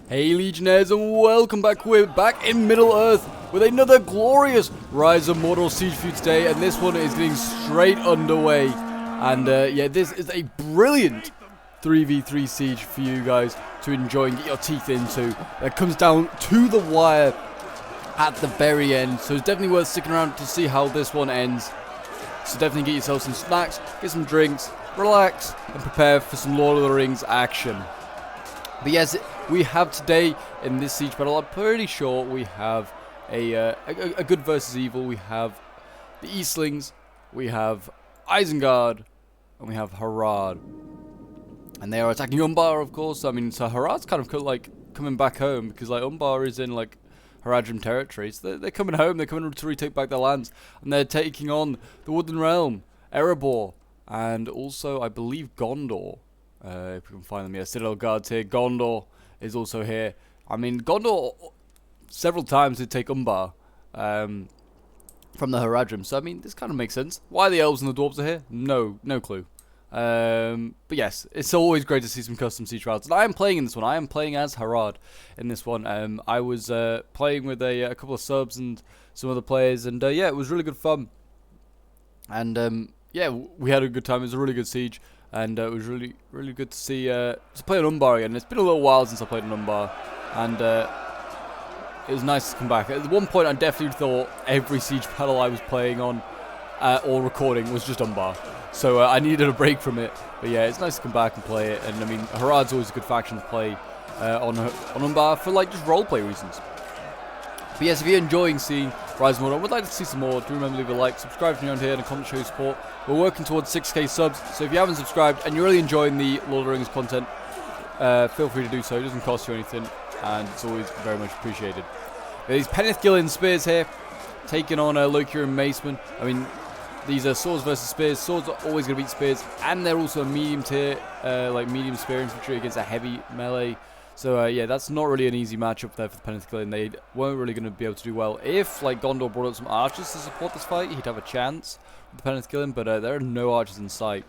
Hey Legionnaires, and welcome back. We're back in Middle-earth with another glorious Rise of Mordor siege for you today, and this one is getting straight underway. And yeah, this is a brilliant 3v3 siege for you guys to enjoy and get your teeth into. That comes down to the wire at the very end, so it's definitely worth sticking around to see how this one ends. So definitely get yourself some snacks, get some drinks, relax, and prepare for some Lord of the Rings action. But yes, we have today in this siege battle, I'm pretty sure we have a good versus evil. We have the Eastlings, we have Isengard, and we have Harad. And they are attacking Umbar, of course. I mean, so Harad's kind of like coming back home, because like Umbar is in like Haradrim territory. So they're coming home, they're coming to retake back their lands, and they're taking on the Woodland Realm, Erebor, and also I believe Gondor. If we can find them here. Citadel Guards here. Gondor is also here. I mean, Gondor several times did take Umbar from the Haradrim. So, I mean, this kind of makes sense. Why the elves and the dwarves are here? No clue. But yes, it's always great to see some custom siege routes. And I am playing in this one. I am playing as Harad in this one. I was playing with a couple of subs and some other players. And yeah, it was really good fun. And yeah, we had a good time. It was a really good siege. And it was really good to see to play on Umbar again. It's been a little while since I played on Umbar, and it was nice to come back. At one point, I definitely thought every siege battle I was playing on or recording was just Umbar, so I needed a break from it. But yeah, it's nice to come back and play it. And I mean, Harad's always a good faction to play on Umbar for like just roleplay reasons. But yes, if you're enjoying seeing Rise of Mordor, would like to see some more, do remember to leave a like, subscribe if you're around here, and a comment to show your support. We're working towards 6k subs, so if you haven't subscribed and you're really enjoying the Lord of the Rings content, feel free to do so. It doesn't cost you anything, and it's always very much appreciated. These Penethgillen spears here, taking on Loki and Maceman. I mean, these are swords versus spears. Swords are always going to beat spears, and they're also a medium tier, like medium spear infantry against a heavy melee. So yeah, that's not really an easy matchup there for the Penethgillen. They weren't really going to be able to do well. If like Gondor brought up some archers to support this fight, he'd have a chance with the Penethgillen, but there are no archers in sight.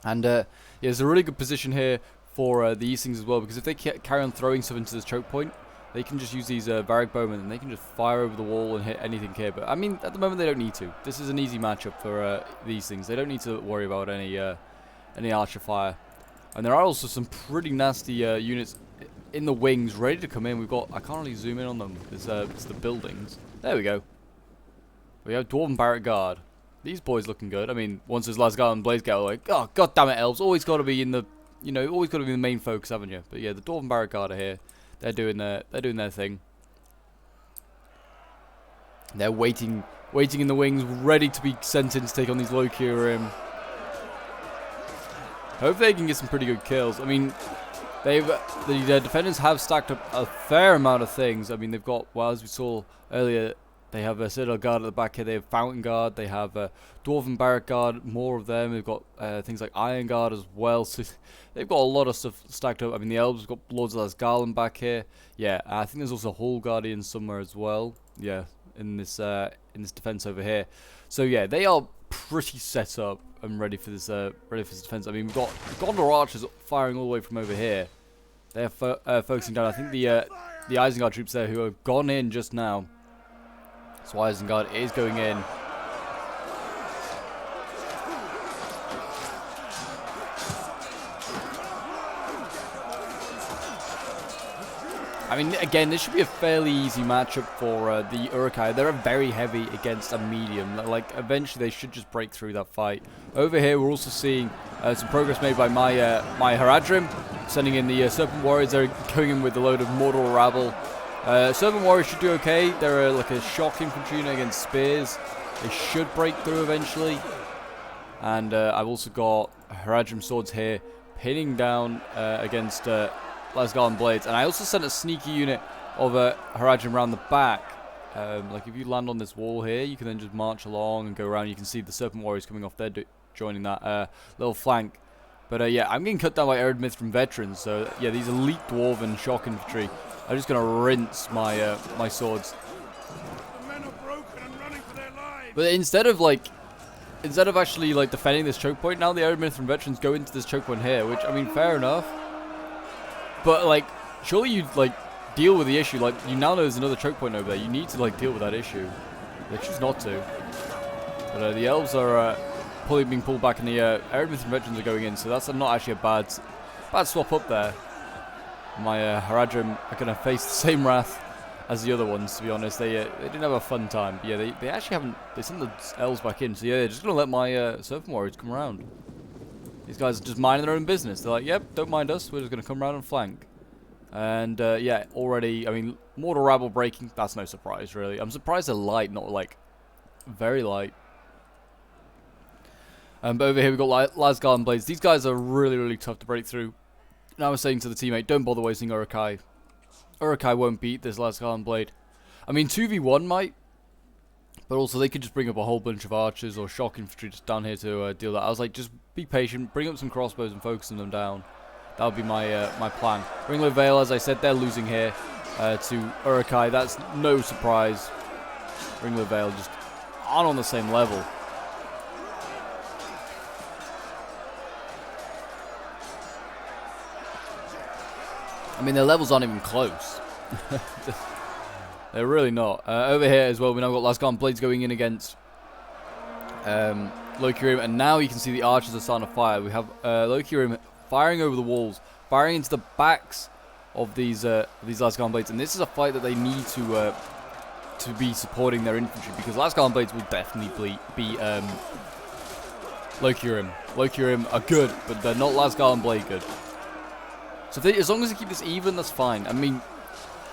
And yeah, it's a really good position here for the Eastlings as well, because if they carry on throwing stuff into this choke point, they can just use these Varric bowmen and they can just fire over the wall and hit anything here. But I mean, at the moment they don't need to. This is an easy matchup for these things. They don't need to worry about any archer fire. And there are also some pretty nasty units in the wings ready to come in. We've got, I can't really zoom in on them. It's the buildings. There we go. We have Dwarven Barrack Guard. These boys looking good. I mean, once there's Lasgard and Blazeguard, like, oh god damn it, elves. Always got to be in the, always got to be the main focus, haven't you? But yeah, the Dwarven Barrack Guard are here. They're doing their thing. They're waiting in the wings, ready to be sent in to take on these Loki. Hopefully they can get some pretty good kills. I mean, the defenders have stacked up a fair amount of things. I mean, they've got, well, as we saw earlier, they have a Citadel Guard at the back here. They have Fountain Guard. They have Dwarven Barrack Guard, more of them. They've got things like Iron Guard as well. So they've got a lot of stuff stacked up. I mean, the Elves have got Lords of Asgarland back here. Yeah, I think there's also Hall Guardians somewhere as well. Yeah, in this defense over here. So yeah, they are pretty set up and ready for this defense. I mean, we've got Gondor archers firing all the way from over here. They're focusing down. I think the Isengard troops there who have gone in just now. So Isengard is going in. I mean, again, this should be a fairly easy matchup for the Uruk-hai. They're very heavy against a medium. Like, eventually they should just break through that fight. Over here, we're also seeing some progress made by my Haradrim, sending in the Serpent Warriors. They're going in with a load of Mordor rabble. Serpent Warriors should do okay. They're like a shock infantry unit against spears. They should break through eventually. And I've also got Haradrim swords here, pinning down against Lasgard Blades, and I also sent a sneaky unit of Haradrim around the back. Like if you land on this wall here, you can then just march along and go around. You can see the Serpent Warriors coming off there, joining that little flank. But yeah, I'm getting cut down by Eredmith from veterans. So yeah, these elite dwarven shock infantry are just gonna rinse my my swords. The men are broken and running for their lives. But instead of actually like defending this choke point, now the Eredmith from veterans go into this choke point here, which I mean, fair enough. But like, surely you'd, like, deal with the issue. Like, you now know there's another choke point over there. You need to, like, deal with that issue. They choose not to. But the elves are being pulled back, and the Eremith veterans are going in, so that's not actually a bad swap up there. My Haradrim are going to face the same wrath as the other ones, to be honest. They didn't have a fun time. But yeah, they actually haven't. They sent the elves back in, so yeah, they're just going to let my Serpent Warriors come around. These guys are just minding their own business. They're like, yep, don't mind us. We're just going to come around and flank. And yeah, already, I mean, Mordor rabble breaking. That's no surprise, really. I'm surprised they're light, not like very light. But over here we've got Lasgar and Blades. These guys are really, really tough to break through. And I was saying to the teammate, don't bother wasting Uruk-hai. Uruk-hai won't beat this Lasgar and Blade. I mean, 2v1 might. But also they could just bring up a whole bunch of archers or shock infantry just down here to deal that. I was like, just be patient, bring up some crossbows and focus them down. That would be my my plan. Ringler Vale, as I said, they're losing here to Uruk-hai. That's no surprise. Ringler Vale just aren't on the same level. I mean, their levels aren't even close. They're really not. Over here as well, we've now got Lasgar and Blades going in against Lokirim, and now you can see the archers are starting to fire. We have Lokirim firing over the walls, firing into the backs of these Lasgar and Blades, and this is a fight that they need to be supporting their infantry, because Lasgar and Blades will definitely beat Lokirim. Lokirim are good, but they're not Lasgar and Blade good. So as long as they keep this even, that's fine. I mean,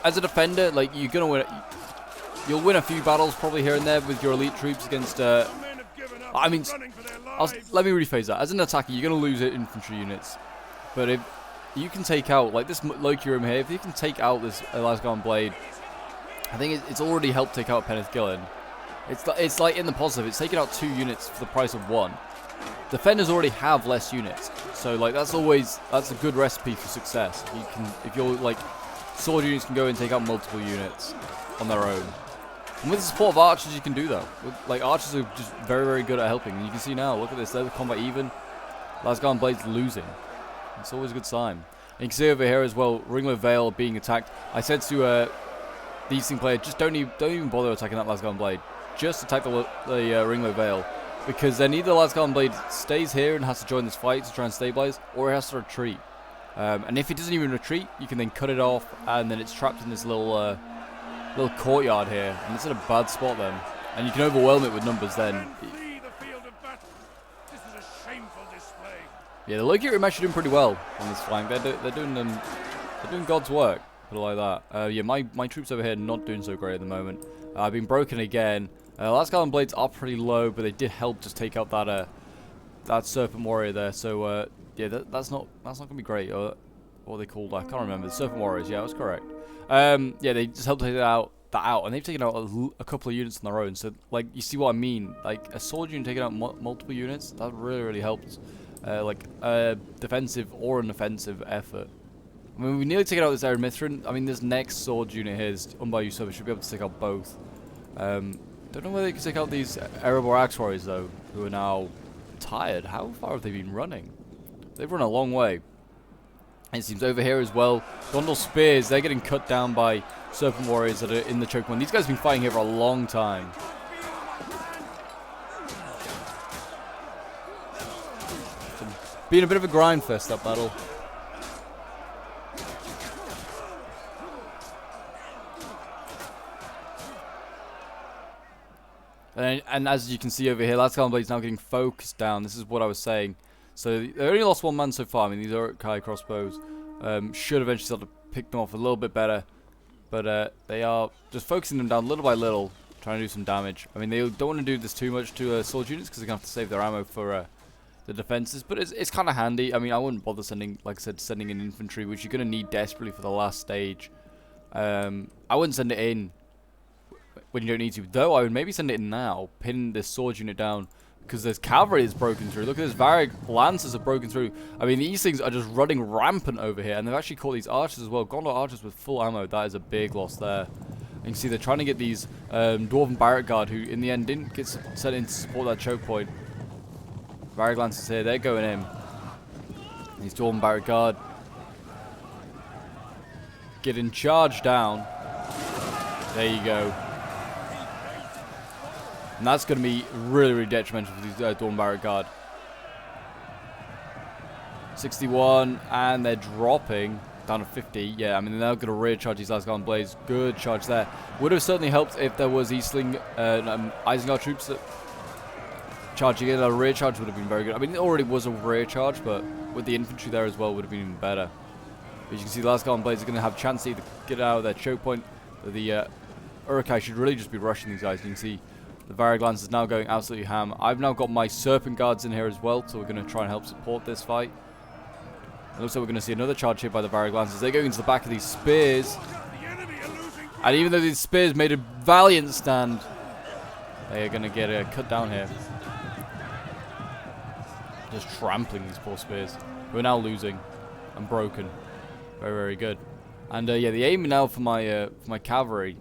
as a defender, like, you're gonna win. You'll win a few battles probably here and there with your elite troops against. I mean, let me rephrase that. As an attacker, you're gonna lose infantry units, but if you can take out, like this Lokirim here, if you can take out this Lasgar and Blade, I think it's already helped take out Peneth Gillen. It's like in the positive. It's taken out 2 units for the price of 1. Defenders already have less units, so like that's a good recipe for success. If you're like sword units can go and take out multiple units on their own. And with the support of archers, you can do that. Like archers are just very, very good at helping. And you can see now, look at this, they're the combat even. Lasgar and Blade's losing. It's always a good sign. And you can see over here as well, Ringler Vale being attacked. I said to the Easting player, just don't even bother attacking that Lasgar and Blade. Just attack the Ringler Vale. Because then either Lasgar and Blade stays here and has to join this fight to try and stabilize, or it has to retreat. And if it doesn't even retreat, you can then cut it off, and then it's trapped in this little courtyard here, and it's in a bad spot then. And you can overwhelm it with numbers then. Yeah, the Lokirim actually doing pretty well on this flank. They're doing God's work, put it like that. Yeah, my troops over here not doing so great at the moment. I've been broken again. Lasgar and Blades are pretty low, but they did help just take out that Serpent Warrior there. So yeah, that's not gonna be great. What are they called? I can't remember. The Serpent Warriors. Yeah, that's correct. Yeah, they just helped take that out, and they've taken out a couple of units on their own. So like, you see what I mean? Like a sword unit taking out multiple units, that really helped. Like a defensive or an offensive effort. I mean, we nearly taken out this Eremithrin. I mean, this next sword unit here is Unbai Usurper, should be able to take out both. Don't know whether they can take out these Erebor Axe Warriors though, who are now tired. How far have they been running? They've run a long way. It seems over here as well, Gondor Spears, they're getting cut down by Serpent Warriors that are in the choke point. These guys have been fighting here for a long time. Being a bit of a grind fest, that battle. And as you can see over here, Lasgar and Blade's now getting focused down. This is what I was saying. So they only lost 1 man so far. I mean, these Uruk-hai crossbows should eventually start to pick them off a little bit better. But they are just focusing them down little by little, trying to do some damage. I mean, they don't want to do this too much to sword units because they're going to have to save their ammo for the defenses. But it's kind of handy. I mean, I wouldn't bother sending, like I said, sending in infantry, which you're going to need desperately for the last stage. I wouldn't send it in when you don't need to, though I would maybe send it in now, pin this sword unit down, because there's cavalry that's broken through. Look at this, Varag lancers have broken through. I mean, these things are just running rampant over here, and they've actually caught these archers as well. Gondor archers with full ammo, that is a big loss there. And you can see they're trying to get these Dwarven Barrack Guard, who in the end didn't get sent in to support that choke point. Varag lancers here, they're going in. These Dwarven Barrack Guard. getting charged down. There you go. And that's going to be really, really detrimental for these Dawn Barrack Guard. 61, and they're dropping down to 50. Yeah, I mean, they're now going to rear charge these Lasgarden Blades. Good charge there. Would have certainly helped if there was Eastling, Isengard troops that charging in. A rear charge would have been very good. I mean, it already was a rear charge, but with the infantry there as well, would have been even better. But you can see the Lasgarden Blades are going to have a chance to either get out of their choke point. The Uruk-hai should really just be rushing these guys. You can see the Varag is now going absolutely ham. I've now got my Serpent Guards in here as well, so we're going to try and help support this fight. It looks like we're going to see another charge here by the Varag Lancers. They're going into the back of these spears. And even though these spears made a valiant stand, they are going to get cut down here. Just trampling these poor spears. We're now losing and broken. Very, very good. And yeah, the aim now for my cavalry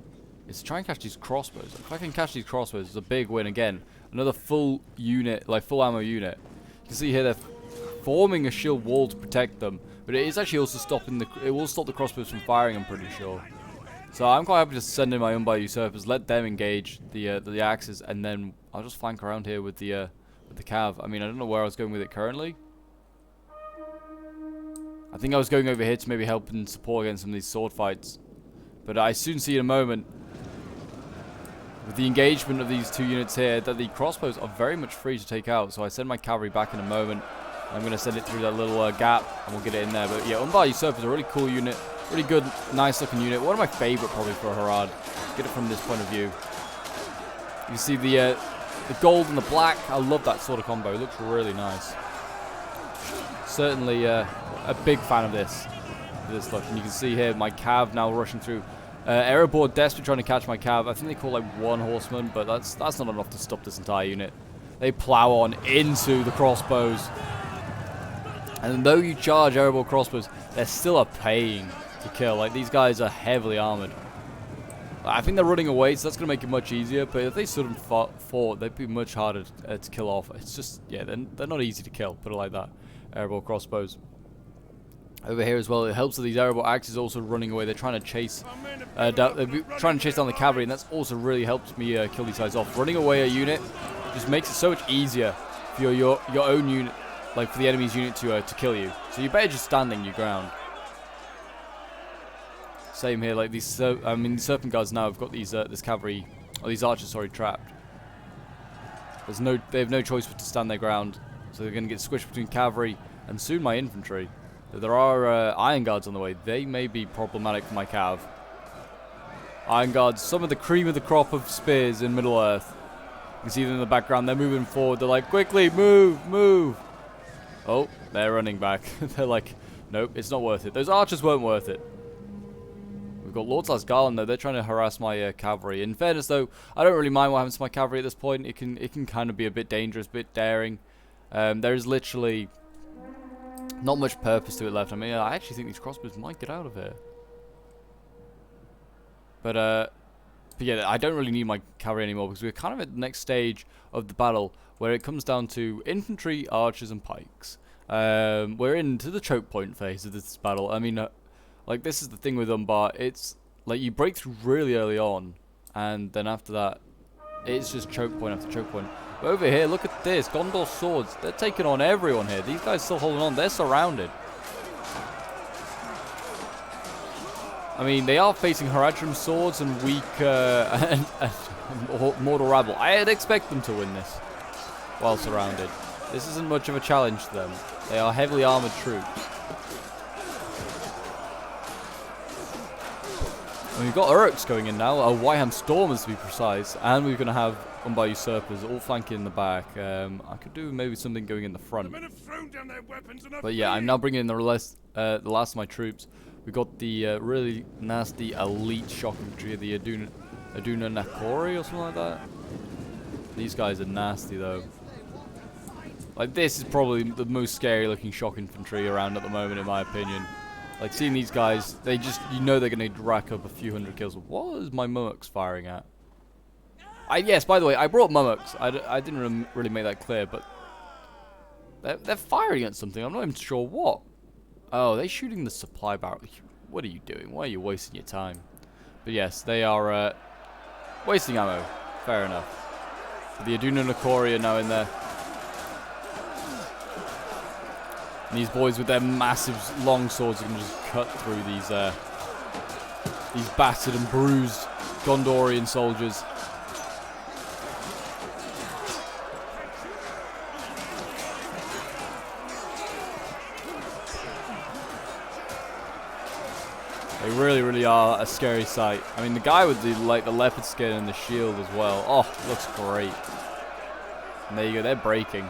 is to try and catch these crossbows. If I can catch these crossbows, it's a big win again. Another full unit, like full ammo unit. You can see here they're forming a shield wall to protect them, but it is actually also stopping it will stop the crossbows from firing, I'm pretty sure. So I'm quite happy to send in my Unbar Usurpers, let them engage the axes, and then I'll just flank around here with the cav. I mean, I don't know where I was going with it currently. I think I was going over here to maybe help and support against some of these sword fights, but I soon see in a moment, with the engagement of these two units here, that the crossbows are very much free to take out. So I send my cavalry back in a moment. I'm going to send it through that little gap, and we'll get it in there. But yeah, Unbar Usurper is a really cool unit. Really good, nice looking unit. One of my favorite probably for a Harad. Get it from this point of view. You can see the gold and the black. I love that sort of combo. It looks really nice. Certainly a big fan of this look. And you can see here my cav now rushing through. Erebor desperately trying to catch my cav. I think they call like one horseman, but that's not enough to stop this entire unit. They plow on into the crossbows. And though you charge Erebor crossbows, they're still a pain to kill. Like, these guys are heavily armored. I think they're running away, so that's going to make it much easier. But if they stood and fought, they'd be much harder to kill off. It's just, yeah, they're not easy to kill, put it like that. Erebor crossbows. Over here as well, it helps that these Erebor axes also running away. They're trying to chase down the cavalry, and that's also really helped me kill these guys off. Running away a unit just makes it so much easier for your own unit, like for the enemy's unit to kill you. So you better just standing your ground. Same here, like these. I mean, the Serpent Guards now have got these this cavalry, or these archers, sorry, trapped. They have no choice but to stand their ground, so they're going to get squished between cavalry and soon my infantry. There are Iron Guards on the way. They may be problematic for my cav. Iron Guards, some of the cream of the crop of spears in Middle Earth. You can see them in the background. They're moving forward. They're like, quickly, move, move. Oh, they're running back. They're like, nope, it's not worth it. Those archers weren't worth it. We've got Lord Lasgarland, though. They're trying to harass my cavalry. In fairness, though, I don't really mind what happens to my cavalry at this point. It can kind of be a bit dangerous, a bit daring. There is literally not much purpose to it left. I mean, I actually think these crossbows might get out of here. But yeah, I don't really need my cavalry anymore because we're kind of at the next stage of the battle where it comes down to infantry, archers, and pikes. We're into the choke point phase of this battle. I mean, like, this is the thing with Umbar. It's like you break through really early on, and then after that, it's just choke point after choke point. But over here, look at this. Gondor swords. They're taking on everyone here. These guys still holding on. They're surrounded. I mean, they are facing Haradrim swords and weak and Mordor rabble. I'd expect them to win this while surrounded. This isn't much of a challenge to them. They are heavily armored troops. And we've got Uruks going in now, Wyham Stormers to be precise, and we're going to have Umbar Usurpers all flanking in the back. I could do maybe something going in the front. But yeah, I'm now bringing in the last of my troops. We've got the really nasty elite shock infantry, the Aduna Nakori or something like that. These guys are nasty though. Like, this is probably the most scary looking shock infantry around at the moment in my opinion. Like, seeing these guys, they just, you know they're going to rack up a few hundred kills. What is my Mummoks firing at? Yes, by the way, I brought Mummoks. I didn't really make that clear, but they're firing at something. I'm not even sure what. Oh, they're shooting the supply barrel. what are you doing? Why are you wasting your time? But yes, they are wasting ammo. Fair enough. But the Aduna Nakori are now in there. And these boys with their massive long swords are going to just cut through these battered and bruised Gondorian soldiers. They really, really are a scary sight. I mean, the guy with the leopard skin and the shield as well. Oh, looks great. And there you go. They're breaking.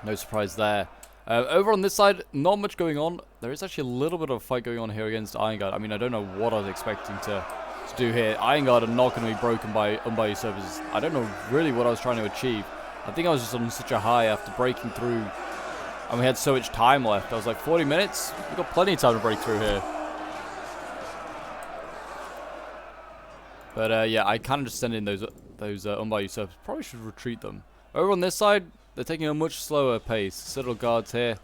No surprise there. Over on this side, not much going on. There is actually a little bit of a fight going on here against Iron Guard. I mean, I don't know what I was expecting to do here. Iron Guard are not going to be broken by usurpers. I don't know really what I was trying to achieve. I think I was just on such a high after breaking through. And we had so much time left. I was like, 40 minutes? We've got plenty of time to break through here. But yeah, I kind of just send in those usurpers. Probably should retreat them. Over on this side, they're taking a much slower pace. Citadel guards here,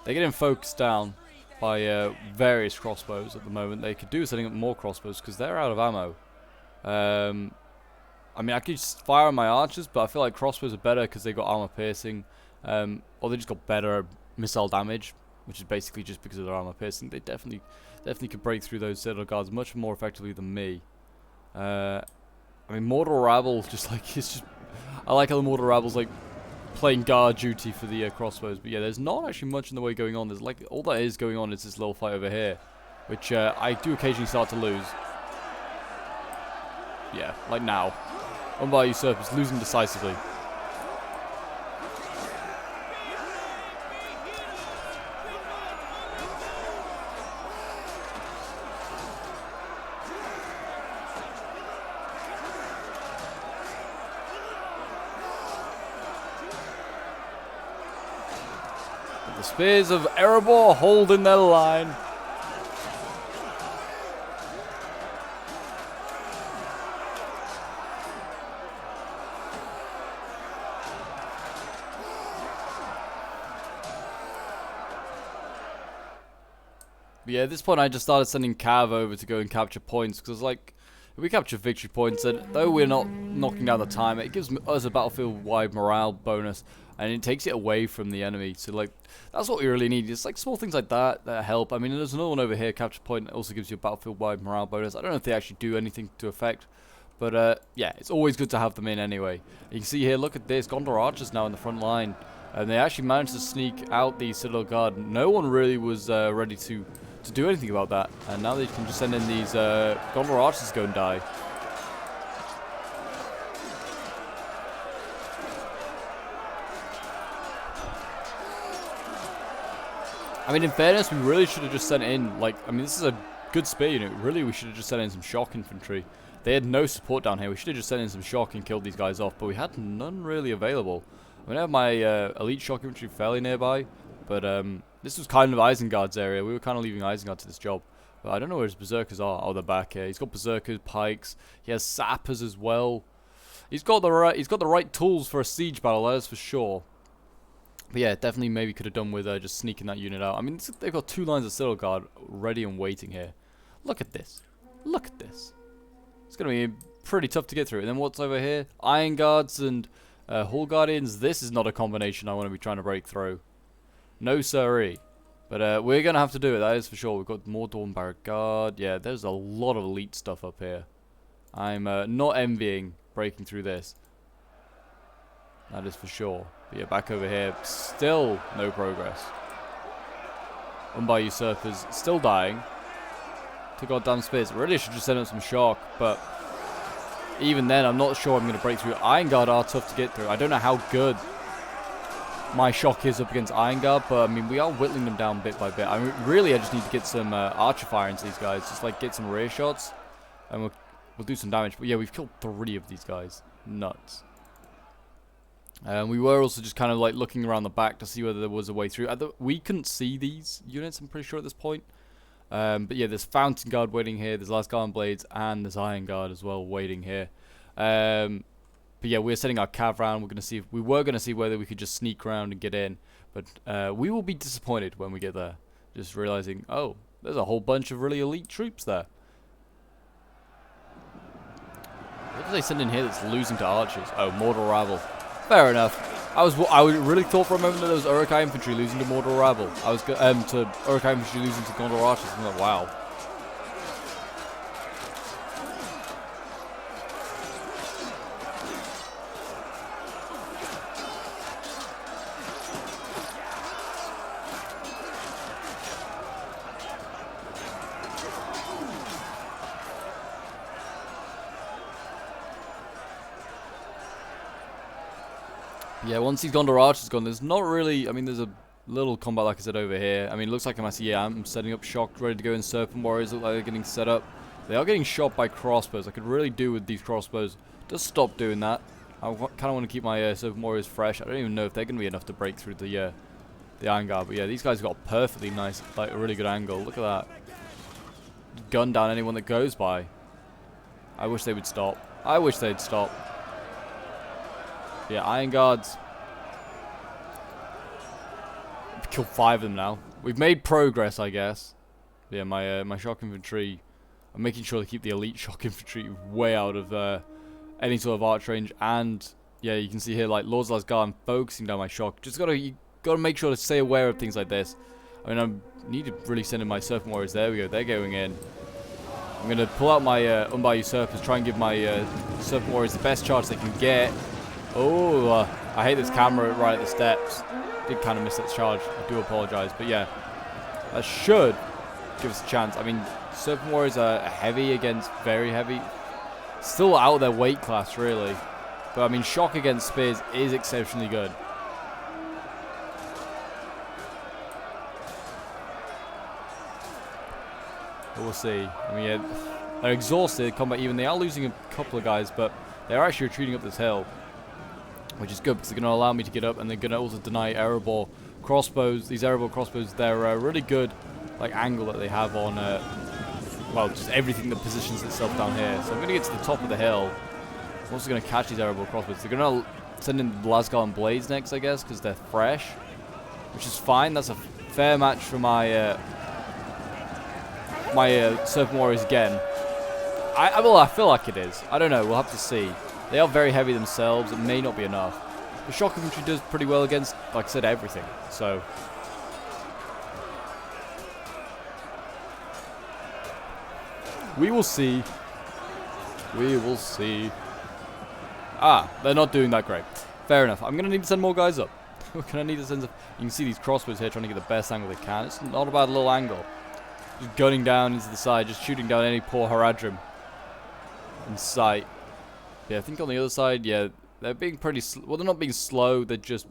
they're getting focused down by various crossbows at the moment. They could do setting up more crossbows because they're out of ammo. I mean, I could just fire on my archers, but I feel like crossbows are better because they got armor piercing, or they just got better missile damage, which is basically just because of their armor piercing. They definitely could break through those Citadel guards much more effectively than me. I mean, Mordor Rabble, just like, it's just, I like how the Mordor Rabble's like playing guard duty for the crossbows. But yeah, there's not actually much in the way going on. There's like, all that is going on is this little fight over here, which I do occasionally start to lose. Yeah, like now. Umbar Usurpers losing decisively. The spears of Erebor holding their line. But yeah, at this point I just started sending Cav over to go and capture points, because like, if we capture victory points, and though we're not knocking down the time, it gives us a battlefield-wide morale bonus, and it takes it away from the enemy. So like, that's what we really need. It's like small things like that that help. I mean, there's another one over here, capture point, that also gives you a battlefield-wide morale bonus. I don't know if they actually do anything to effect, but yeah, it's always good to have them in anyway. You can see here, look at this, Gondor archers now in the front line, and they actually managed to sneak out the Citadel Guard. No one really was ready to do anything about that, and now they can just send in these Gondor archers to go and die. I mean, in fairness, we really should have just sent in, like, I mean, this is a good spear unit. Really, we should have just sent in some shock infantry. They had no support down here. We should have just sent in some shock and killed these guys off, but we had none really available. I mean, I have my elite shock infantry fairly nearby, but this was kind of Isengard's area. We were kind of leaving Isengard to this job. But I don't know where his berserkers are. Oh, they're back here. He's got berserkers, pikes. He has sappers as well. He's got the right tools for a siege battle, that is for sure. But yeah, definitely maybe could have done with just sneaking that unit out. I mean, they've got 2 lines of Citadel Guard ready and waiting here. Look at this. Look at this. It's going to be pretty tough to get through. And then what's over here? Iron Guards and Hall Guardians. This is not a combination I want to be trying to break through. No siree. But we're going to have to do it, that is for sure. We've got Mordor and Barrack Guard. Yeah, there's a lot of elite stuff up here. I'm not envying breaking through this. That is for sure. But yeah, back over here, still no progress. Umbar Usurpers still dying. 2 goddamn spears. Really should just send up some shock, but even then, I'm not sure I'm going to break through. Iron Guard are tough to get through. I don't know how good my shock is up against Iron Guard, but I mean, we are whittling them down bit by bit. I mean, really, I just need to get some archer fire into these guys. Just like get some rear shots, and we'll do some damage. But yeah, we've killed 3 of these guys. Nuts. We were also just kind of like looking around the back to see whether there was a way through. We couldn't see these units, I'm pretty sure, at this point. But yeah, there's Fountain Guard waiting here, there's Last Guard Blades, and there's Iron Guard as well waiting here. But yeah, we're setting our cav round. We were going to see whether we could just sneak around and get in. But we will be disappointed when we get there. Just realizing, oh, There's a whole bunch of really elite troops there. What do they send in here that's losing to archers? Oh, Mordor rabble. Fair enough. I really thought for a moment that there was Uruk-hai infantry losing to Mordor rabble. To Uruk-hai infantry losing to Gondor archers. I'm like, wow. Yeah, once these Gondor archers gone, there's not really... I mean, there's a little combat, like I said, over here. I mean, it looks like I'm setting up shock, ready to go in. Serpent Warriors look like they're getting set up. They are getting shot by crossbows. I could really do with these crossbows. Just stop doing that. I kind of want to keep my Serpent Warriors fresh. I don't even know if they're going to be enough to break through the Iron Guard. But yeah, these guys got a perfectly nice, like, a really good angle. Look at that. Gun down anyone that goes by. I wish they would stop. I wish they'd stop. Yeah, Iron Guards. We've killed 5 of them now. We've made progress, I guess. Yeah, my shock infantry. I'm making sure to keep the elite shock infantry way out of any sort of arch range. And yeah, you can see here, like Lord's Last Guard, I'm focusing down my shock. You gotta make sure to stay aware of things like this. I mean, I need to really send in my Serpent Warriors. There we go. They're going in. I'm gonna pull out my Unbar Usurpers. Try and give my Serpent Warriors the best charge they can get. Oh, I hate this camera right at the steps. Did kind of miss that charge. I do apologize. But yeah, that should give us a chance. I mean, Serpent Warriors are heavy against very heavy. Still out of their weight class, really. But I mean, shock against spears is exceptionally good. But we'll see. I mean, yeah, they're exhausted. Combat even. They are losing a couple of guys, but they are actually retreating up this hill. Which is good because they're going to allow me to get up, and they're going to also deny arrowball crossbows. These arrowball crossbows, they're a really good like angle that they have on, well, just everything that positions itself down here. So I'm going to get to the top of the hill. I'm also going to catch these arrowball crossbows. They're going to send in the Lasgarden blades next, I guess, because they're fresh, which is fine. That's a fair match for my Serpent Warriors again. I feel like it is. I don't know. We'll have to see. They are very heavy themselves. It may not be enough. The shock infantry does pretty well against, like I said, everything. So we will see. We will see. Ah, they're not doing that great. Fair enough. I'm going to need to send more guys up. We're going to need to send some... You can see these crossbows here trying to get the best angle they can. It's not a bad little angle. Just gunning down into the side. Just shooting down any poor Haradrim in sight. Yeah, I think on the other side, yeah, they're being pretty... Well, they're not being slow. They're just...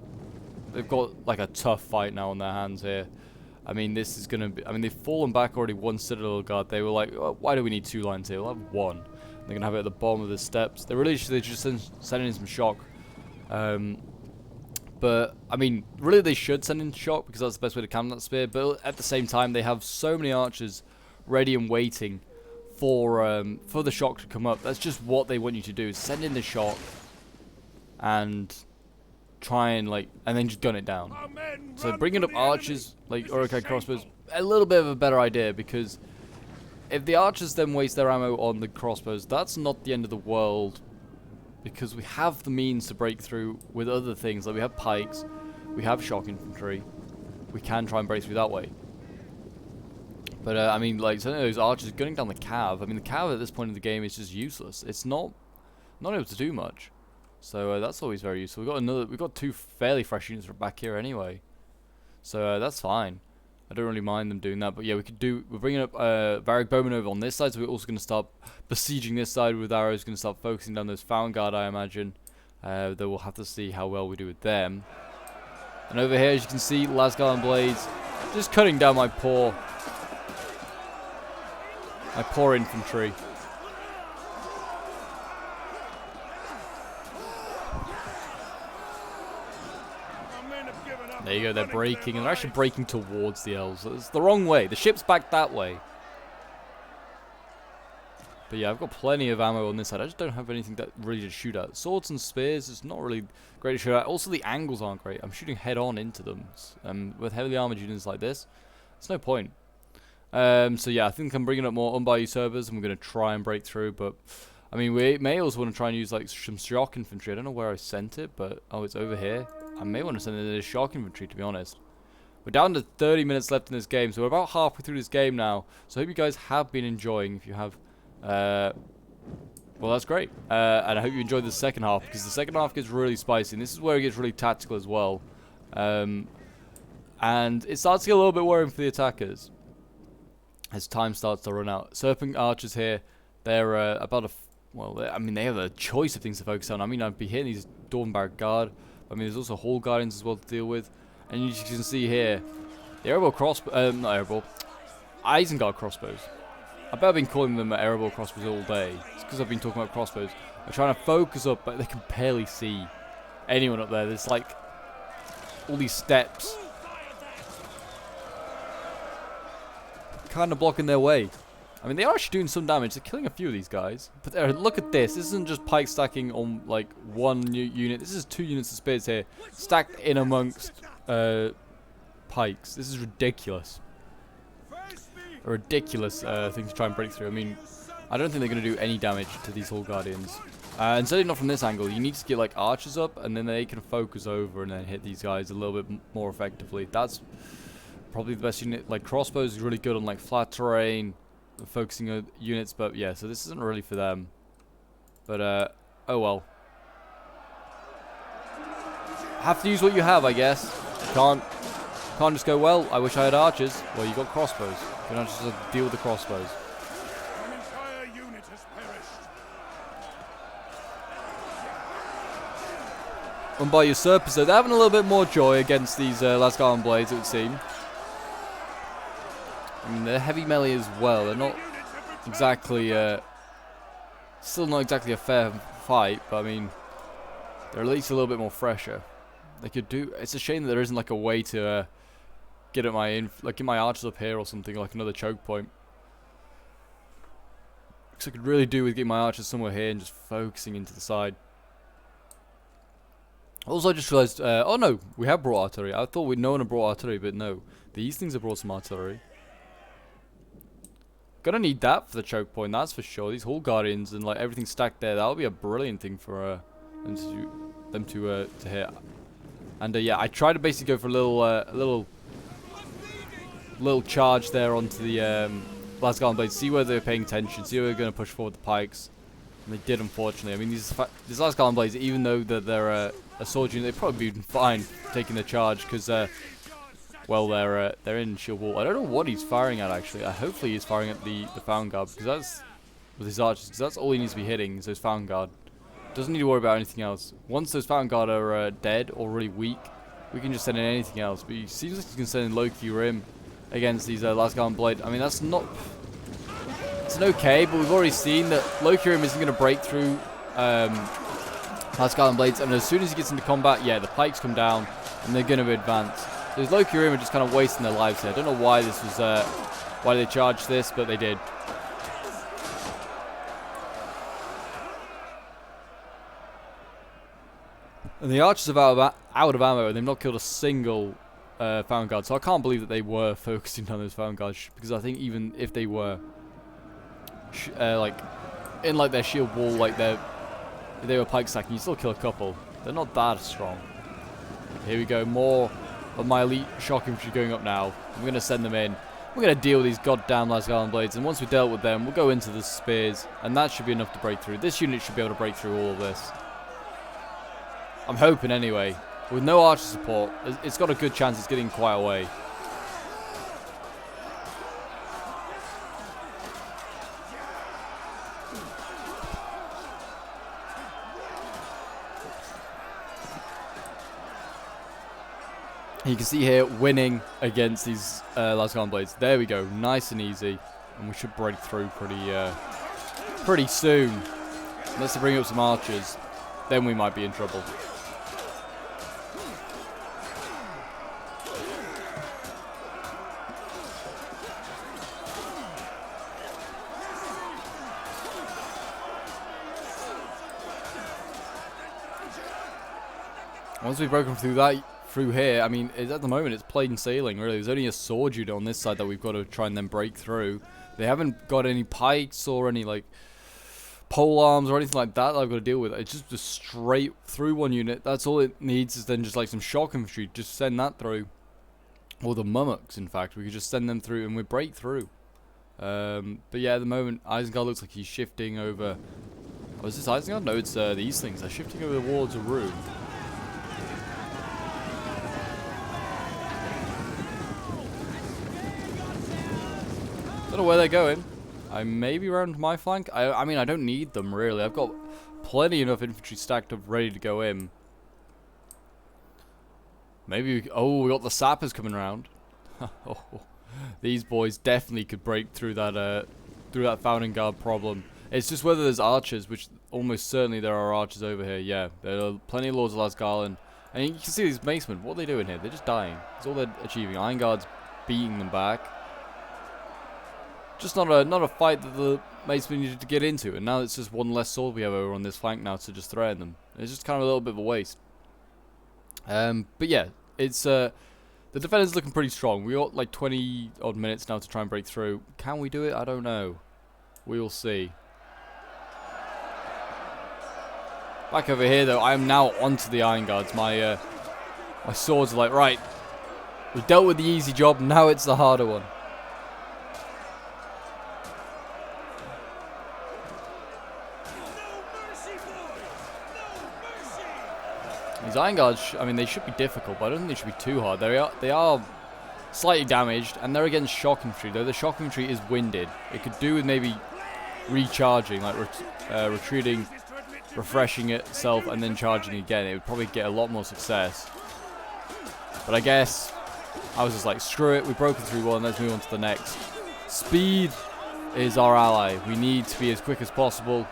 They've got, like, a tough fight now on their hands here. I mean, this is going to be... I mean, they've fallen back already one Citadel Guard. They were like, oh, why do we need 2 lines here? We'll have 1. They're going to have it at the bottom of the steps. They're just sending in some shock. But, I mean, really they should send in shock because that's the best way to counter that spear. But at the same time, they have so many archers ready and waiting for the shock to come up. That's just what they want you to do, is send in the shock and try and and then just gun it down. So bringing up archers like Uruk-hai crossbows, a little bit of a better idea, because if the archers then waste their ammo on the crossbows, that's not the end of the world, because we have the means to break through with other things. Like we have pikes, we have shock infantry, we can try and break through that way. But, I mean, like, some of those archers gunning down the cav. I mean, the cav at this point in the game is just useless. It's not able to do much. So, that's always very useful. We've got 2 fairly fresh units back here anyway. So, that's fine. I don't really mind them doing that. But, yeah, we're bringing up Varric Bowman over on this side. So, we're also going to start besieging this side with arrows. Going to start focusing down those Found Guard, I imagine. Though we'll have to see how well we do with them. And over here, as you can see, Lasgarden blades just cutting down my poor infantry. There you go, they're breaking, and they're actually breaking towards the elves. It's the wrong way. The ship's back that way. But yeah, I've got plenty of ammo on this side. I just don't have anything that really to shoot at. Swords and spears is not really great to shoot at. Also, the angles aren't great. I'm shooting head on into them. With heavily armored units like this, there's no point. So yeah, I think I'm bringing up more unbar usurpers, and we're going to try and break through, but I mean, we may also want to try and use like some shock infantry. I don't know where I sent it, but oh, it's over here. I may want to send it as shock infantry, to be honest. We're down to 30 minutes left in this game, so we're about halfway through this game now. So I hope you guys have been enjoying. If you have, well, that's great. And I hope you enjoyed the second half, because the second half gets really spicy, and this is where it gets really tactical as well. And it starts to get a little bit worrying for the attackers as time starts to run out. Serpent archers here, they're about a... Well, I mean, they have a choice of things to focus on. I mean, I'd be hitting these Dornberg Guard. I mean, there's also Hall Guardians as well to deal with. And as you can see here, the airable crossbow... not airable. Isengard crossbows. I bet I've been calling them airable crossbows all day. It's because I've been talking about crossbows. I'm trying to focus up, but they can barely see anyone up there. There's like all these steps kind of blocking their way. I mean, they are actually doing some damage. They're killing a few of these guys. But look at this. This isn't just pike stacking on like one unit. This is 2 units of spears here stacked in amongst pikes. This is ridiculous. A ridiculous thing to try and break through. I mean, I don't think they're going to do any damage to these Hall Guardians. And certainly not from this angle. You need to get like archers up, and then they can focus over and then hit these guys a little bit more effectively. That's probably the best unit. Like crossbows is really good on like flat terrain, focusing on units. But yeah, so this isn't really for them. But oh well. Have to use what you have, I guess. Can't just go, well, I wish I had archers. Well, you got crossbows. You can just deal with the crossbows. An entire unit has perished. Unbar usurpers, so they're having a little bit more joy against these Lasgarden blades, it would seem. I mean, they're heavy melee as well. They're not exactly, still not exactly a fair fight, but I mean, they're at least a little bit more fresher. They could do. It's a shame that there isn't like a way to get at get my archers up here or something, like another choke point. Because I could really do with getting my archers somewhere here and just focusing into the side. Also, I just realized, oh no, we have brought artillery. I thought no one had brought artillery, but no. These things have brought some artillery. Gonna need that for the choke point, that's for sure. These Hall Guardians and like everything stacked there, that would be a brilliant thing for them to hit. And yeah, I tried to basically go for a little charge there onto the Lasgarden blades, see where they're paying attention, see where they're going to push forward the pikes. And they did, unfortunately. I mean, these Lasgarden blades, even though they're a sword unit, they've probably been fine taking the charge because, well, they're in shield wall. I don't know what he's firing at actually. Hopefully he's firing at the Found Guard, because that's with his archers, because that's all he needs to be hitting is those Found Guard. Doesn't need to worry about anything else. Once those Found Guard are dead or really weak, we can just send in anything else. But it seems like you can send in Loki Rim against these Lasgarden blade. I mean, that's not... It's an okay, but we've already seen that Loki Rim isn't going to break through Lasgarden blades. And as soon as he gets into combat, yeah, the pikes come down and they're going to advance. Those Loki Rim are just kind of wasting their lives here. I don't know why this was... why they charged this, but they did. And the archers are out of ammo, and they've not killed a single Found Guard. So I can't believe that they were focusing on those Found Guards, because I think even if they were, like, in like their shield wall, like if they were pike stacking, you still kill a couple. They're not that strong. Here we go, more of my elite shock infantry going up now. I'm going to send them in. We're going to deal with these goddamn Lasgarden blades, and once we've dealt with them, we'll go into the spears, and that should be enough to break through. This unit should be able to break through all of this. I'm hoping anyway. With no archer support, it's got a good chance it's getting quite away. You can see here winning against these Lasgarden blades. There we go, nice and easy, and we should break through pretty soon. Unless they bring up some archers, then we might be in trouble. Once we've broken through that through here, I mean, at the moment it's plain sailing, really. There's only a sword unit on this side that we've got to try and then break through. They haven't got any pikes or any, like, pole arms or anything like that I've got to deal with. It's just a straight through one unit. That's all it needs, is then just, like, some shock infantry. Just send that through. Or the mummoks, in fact. We could just send them through and we break through. But yeah, at the moment, Isengard looks like he's shifting over... Oh, is this Isengard? No, it's these things. They're shifting over towards a room. Don't know where they're going. I may be around my flank. I mean, I don't need them, really. I've got plenty enough infantry stacked up ready to go in. Maybe... Oh, we got the sappers coming around. These boys definitely could break through that Founding Guard problem. It's just whether there's archers, which almost certainly there are archers over here. Yeah, there are plenty of Lords of Lasgarland. And you can see these macemen. What are they doing here? They're just dying. That's all they're achieving. Ironguard's beating them back. Just not a fight that the macemen needed to get into. And now it's just one less sword we have over on this flank now to just threaten them. It's just kind of a little bit of a waste. But yeah, it's... the defender's looking pretty strong. We got like 20 odd minutes now to try and break through. Can we do it? I don't know. We will see. Back over here though, I am now onto the Iron Guards. My swords are like, right, we dealt with the easy job, now it's the harder one. These Iron Guards, I mean, they should be difficult, but I don't think they should be too hard. They are slightly damaged, and they're against shock infantry, though the shock infantry is winded. It could do with maybe recharging, like retreating, refreshing itself, and then charging again. It would probably get a lot more success. But I guess I was just like, screw it, we've broken through one, let's move on to the next. Speed is our ally. We need to be as quick as possible.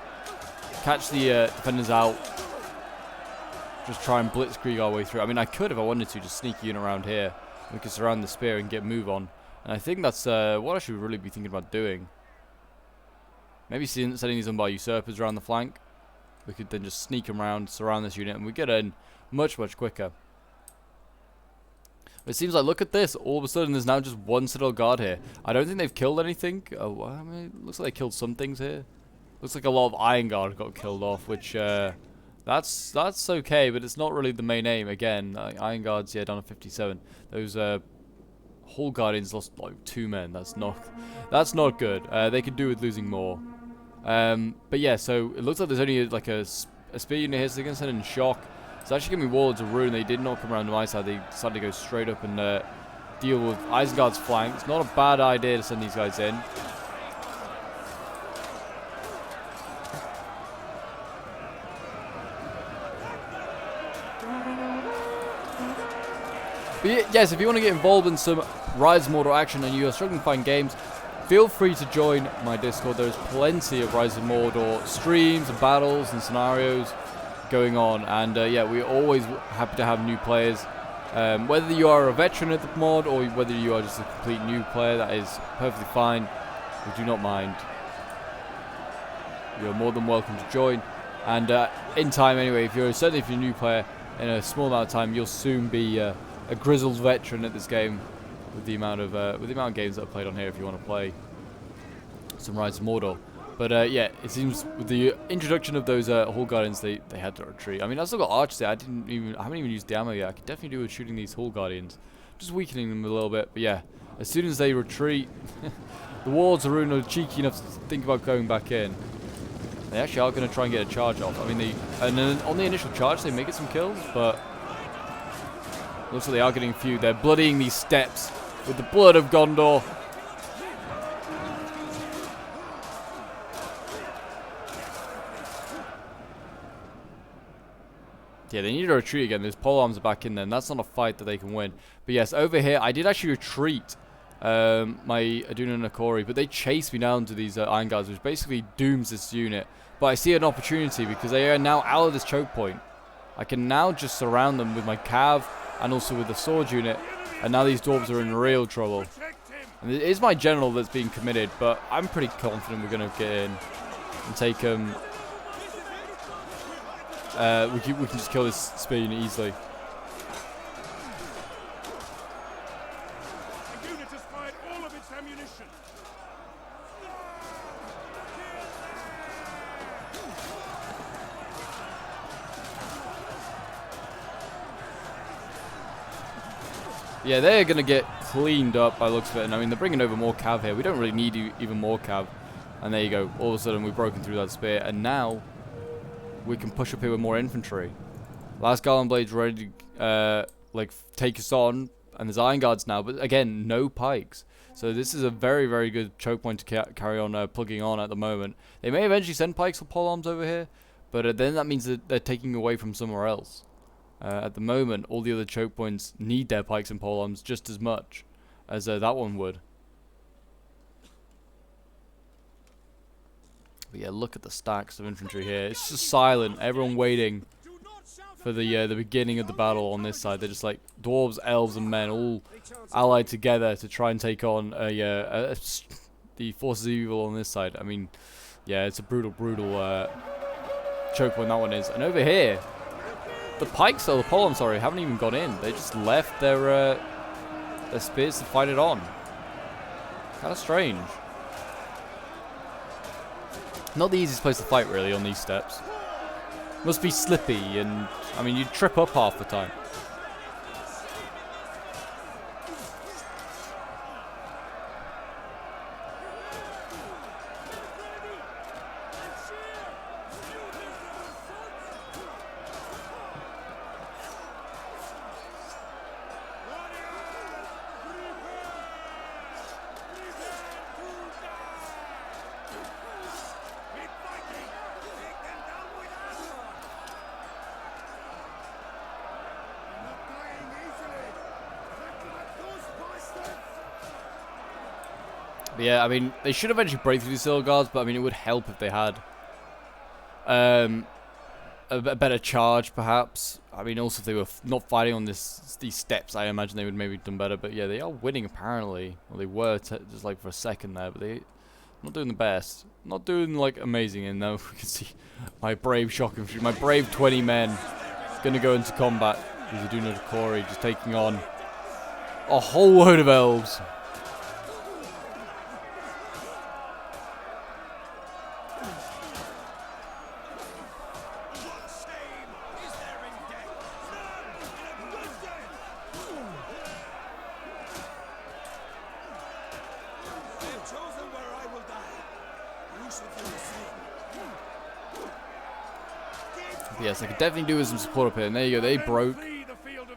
Catch the defenders out. Just try and blitzkrieg our way through. I mean, I could, if I wanted to, just sneak a unit around here. We could surround the spear and get a move on. And I think that's what I should really be thinking about doing. Maybe sending these Umbar usurpers around the flank. We could then just sneak them around, surround this unit, and we get in much, much quicker. But it seems like, look at this. All of a sudden, there's now just one Citadel Guard here. I don't think they've killed anything. Oh, I mean, it looks like they killed some things here. Looks like a lot of Iron Guard got killed off, which... That's okay, but it's not really the main aim. Again, Iron Guards, yeah, down to 57. Those Hall Guardians lost like 2 men. That's not good. They could do with losing more. But yeah, so it looks like there's only like a spear unit here, so they're gonna send in shock. It's actually gonna be Warlords of Ruin. They did not come around to my side. They decided to go straight up and deal with Isengard's flank. It's not a bad idea to send these guys in. But yes, if you want to get involved in some Rise of Mordor action and you are struggling to find games, feel free to join my Discord. There's plenty of Rise of Mordor streams and battles and scenarios going on. And yeah, we're always happy to have new players. Whether you are a veteran at the mod or whether you are just a complete new player, that is perfectly fine. We do not mind. You're more than welcome to join. And in time anyway, certainly if you're a new player, in a small amount of time, you'll soon be... a grizzled veteran at this game, with the amount of games that I've played on here. If you want to play some Rise of Mordor, but yeah, it seems with the introduction of those Hall Guardians, they had to retreat. I mean, I've still got archers there. I haven't even used the ammo yet. I could definitely do with shooting these Hall Guardians, just weakening them a little bit. But yeah, as soon as they retreat, the Warlords of Ruin are cheeky enough to think about going back in. They actually are going to try and get a charge off. I mean, and then on the initial charge, they may get some kills, but. Looks like they are getting a few. They're bloodying these steps with the blood of Gondor. Yeah, they need to retreat again. Those pole arms are back in there, and that's not a fight that they can win. But yes, over here, I did actually retreat my Aduna and Akori, but they chased me down to these Iron Guards, which basically dooms this unit. But I see an opportunity because they are now out of this choke point. I can now just surround them with my Cav, and also with the sword unit, and now these dwarves are in real trouble. And it is my general that's being committed, but I'm pretty confident we're going to get in and take him. We can just kill this spear unit easily. Yeah, they're going to get cleaned up by the looks of it. And I mean, they're bringing over more cav here. We don't really need even more cav. And there you go. All of a sudden, we've broken through that spear. And now, we can push up here with more infantry. Last Garland Blade's ready to, like, take us on. And there's Iron Guards now. But again, no pikes. So this is a very, very good choke point to carry on plugging on at the moment. They may eventually send pikes or polearms over here. But then that means that they're taking away from somewhere else. At the moment, all the other choke points need their pikes and polearms just as much as that one would. But yeah, look at the stacks of infantry here. It's just silent. Everyone waiting for the beginning of the battle on this side. They're just like dwarves, elves, and men all allied together to try and take on the forces of evil on this side. I mean, yeah, it's a brutal choke point that one is. And over here, the pikes, or the polearms, sorry, haven't even gone in. They just left their spears to fight it on. Kind of strange. Not the easiest place to fight, really, on these steps. Must be slippy, and, I mean, you trip up half the time. But yeah, I mean, they should eventually break through these Silver Guards, but I mean, it would help if they had a better charge, perhaps. I mean, also if they were not fighting on these steps, I imagine they would maybe done better. But yeah, they are winning apparently. Well, they were just like for a second there, but they not doing the best, not doing like amazing. And now we can see my brave shock infantry, my brave 20 men, going to go into combat. These are doing a Corey, just taking on a whole load of elves. Yes, I could definitely do with some support up here. And there you go, they broke.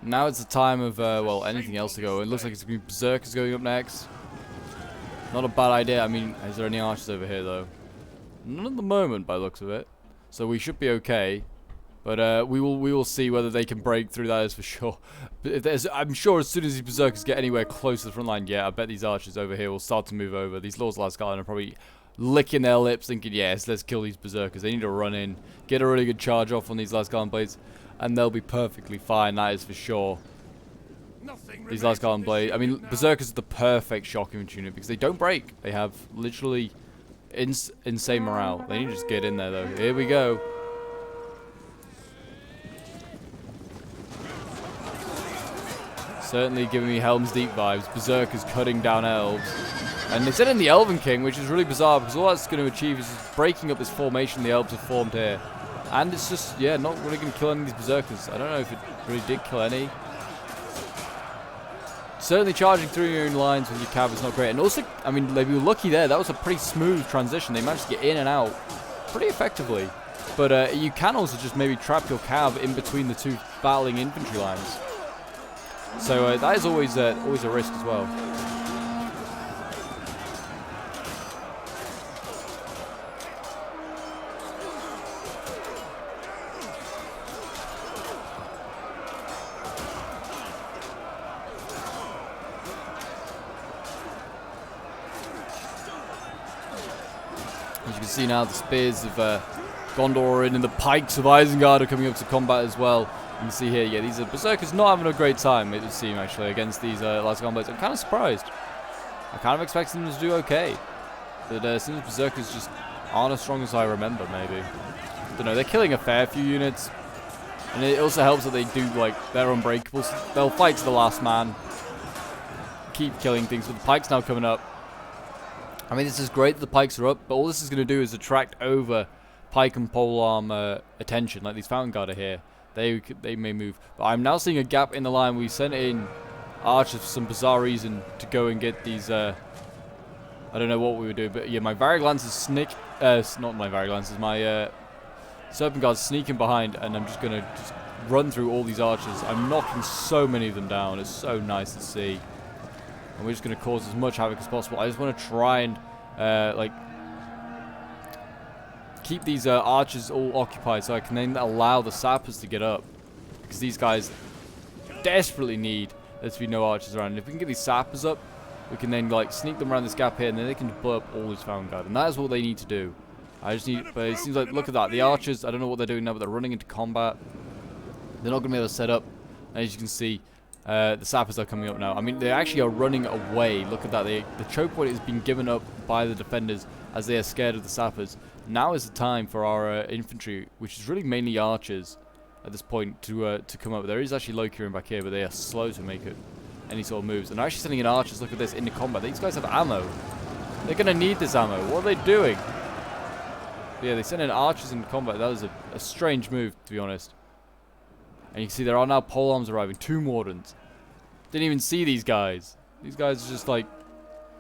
Now it's the time of, well, anything else to go. It looks like it's going to be Berserkers going up next. Not a bad idea. I mean, is there any archers over here, though? None at the moment, by the looks of it. So we should be okay. But we will see whether they can break through that, is for sure. But I'm sure as soon as these Berserkers get anywhere close to the front line, yeah, I bet these archers over here will start to move over. These Lords of Last Garland are probably licking their lips thinking, yes, let's kill these Berserkers. They need to run in, get a really good charge off on these Last Garland Blades, and they'll be perfectly fine, that is for sure. These Last Garland Blades, I mean, Berserkers are the perfect shock infantry unit because they don't break. They have literally insane morale. They need to just get in there, though. Here we go. Certainly giving me Helm's Deep vibes. Berserkers cutting down elves. And they said in the Elven King, which is really bizarre because all that's going to achieve is just breaking up this formation the elves have formed here. And it's just, yeah, not really going to kill any of these Berserkers. I don't know if it really did kill any. Certainly charging through your own lines with your cav is not great. And also, I mean, they were lucky there. That was a pretty smooth transition. They managed to get in and out pretty effectively. But you can also just maybe trap your cav in between the two battling infantry lines. So that is always a risk as well. As you can see now, the spears of Gondor are in, and the pikes of Isengard are coming up to combat as well. You can see here, yeah, these are Berserkers not having a great time, it would seem, actually, against these Last Garland Blades. I'm kind of surprised. I kind of expected them to do okay. But it seems Berserkers just aren't as strong as I remember, maybe. I don't know, they're killing a fair few units. And it also helps that they do, like, they're unbreakable. So they'll fight to the last man. Keep killing things, but the pike's now coming up. I mean, this is great that the pikes are up, but all this is going to do is attract over pike and polearm attention, like these Fountain Guard are here. They may move. But I'm now seeing a gap in the line. We sent in archers for some bizarre reason to go and get these, I don't know what we were doing, but yeah, my Varric Lancers not my Varric Lancers, my Serpent Guards sneaking behind, and I'm just going to just run through all these archers. I'm knocking so many of them down. It's so nice to see. And we're just going to cause as much havoc as possible. I just want to try and, like, keep these archers all occupied so I can then allow the sappers to get up. Because these guys desperately need there to be no archers around. And if we can get these sappers up, we can then, like, sneak them around this gap here, and then they can blow up all this vanguard. And that is what they need to do. I just need, but it seems like, look at that. The archers, I don't know what they're doing now, but they're running into combat. They're not going to be able to set up. And as you can see, the sappers are coming up now. I mean, they actually are running away. Look at that. The choke point is being given up by the defenders as they are scared of the sappers. Now is the time for our infantry, which is really mainly archers at this point, to come up. There is actually low curing back here, but they are slow to make it any sort of moves. And they're actually sending in archers, look at this, into combat. These guys have ammo. They're going to need this ammo. What are they doing? But yeah, they send in archers into combat. That was a strange move, to be honest. And you can see there are now pole arms arriving. 2 Mordorns. Didn't even see these guys. These guys are just like